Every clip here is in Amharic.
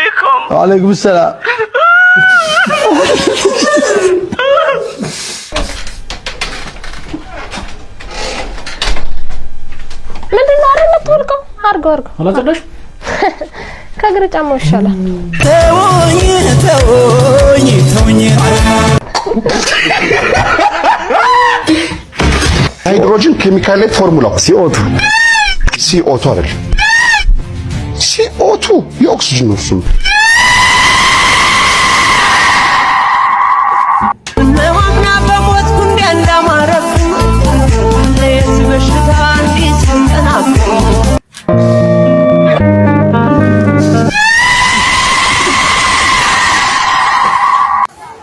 عليكم. وعليكم السلام. ምንድን ነው አይደል ተወልከው አርገው አላቀደሽ ከግር ጫማ ይሻላል ተውኝ ሃይድሮጅን ኬሚካል ላይ ፎርሙላው CO2 አይደል CO2 የኦክሲጅን ነው እሱ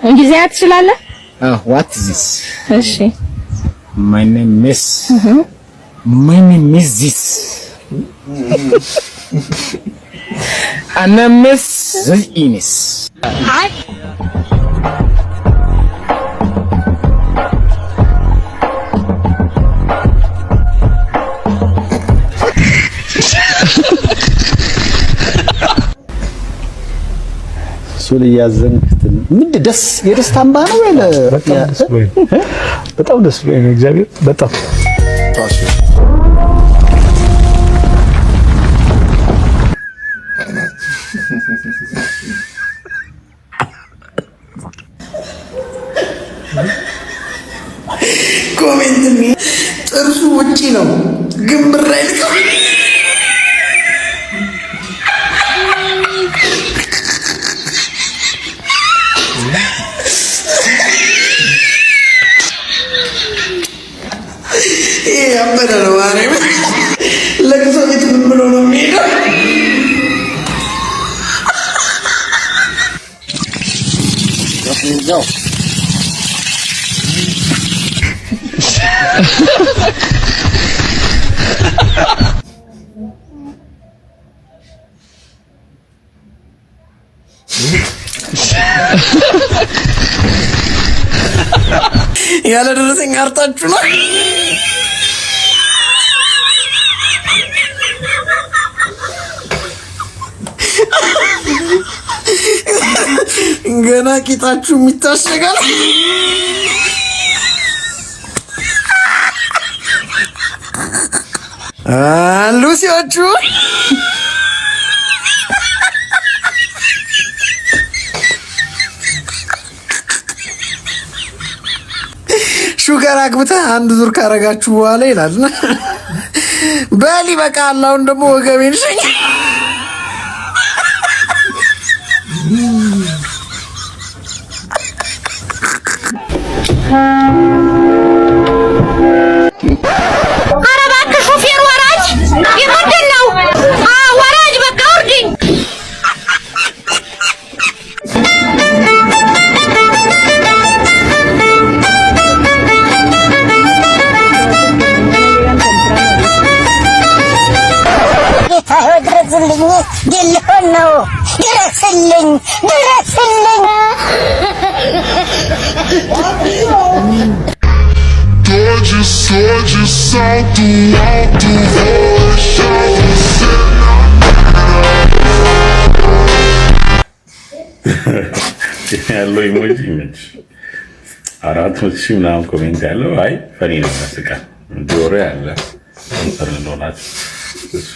እንግሊዝኛ ትችላለህ? What is this? እሺ My name is this. أنا مس إينس. ሱል ያዘንክትን ምን ደስ የደስታ አምባ ነው ያለ በጣም ደስ ብሎኝ ነው እግዚአብሔር በጣም ኮሜንት ጥርሱ ውጪ ነው ግን ብር አይልከው ያበደለው ማረም ለቅሶ ቤት ምን ብሎ ነው የሚሄደው? ነው ያለ ደረሰኝ አርጣችሁ ነው ገና ቂጣችሁ የሚታሸጋል ሉሲዎቹ ሹገር አግብተህ አንድ ዙር ካረጋችሁ በኋላ ይላል በል ይበቃል አሁን ደግሞ ወገቤን ሸኝ ኧረ እባክህ ሾፌር ወራጅ የምንድን ነው ወራጅ በቃ ውርድኝ ድልሆን ነው ድረስልኝ Hoje salto alto, vou deixar você ያለው ኢሞጂ ነች 400,000 ምናምን ኮሜንት ያለው አይ ፈኒ ነው ያስቃል ጆሮ ያለ እንተርሎናት እሱ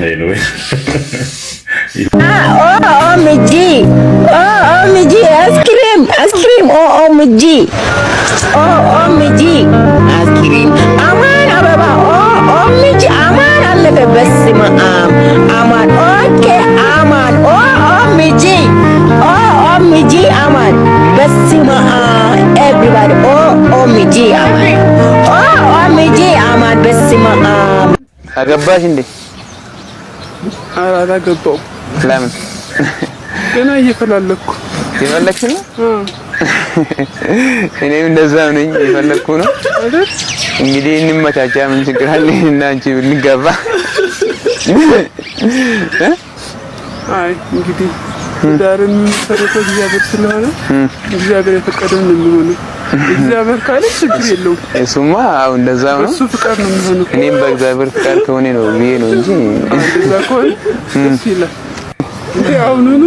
anyway OMG አስክሬም OMG አስክሬም አማን አበባ OMG አማን አለቀ በስመ አብ አማን ኦኬ አማን OMG አማን በስመ አብ everybody OMG አማን በስመ አብ አገባሽ እንዴ አላገባው ለምን ገና እየፈላለኩ ይፈለክሽ ነው እኔም እንደዛ ነኝ እየፈለኩ ነው እንግዲህ እንመቻቻ ምን ችግር አለ እና አንቺ ልንገባ አይ እንግዲህ ዳርን መሰረተው እግዚአብሔር ስለሆነ እግዚአብሔር የፈቀደውን ነው የሚሆነው እግዚአብሔር ካለ ችግር የለውም እሱማ አው እንደዛው ነው እሱ ፍቃድ ነው የሚሆነው እኔም በእግዚአብሔር ፍቃድ ከሆነ ነው ብዬ ነው እንጂ እንደዛ ከሆነ እሺ ይላል አሁኑኑ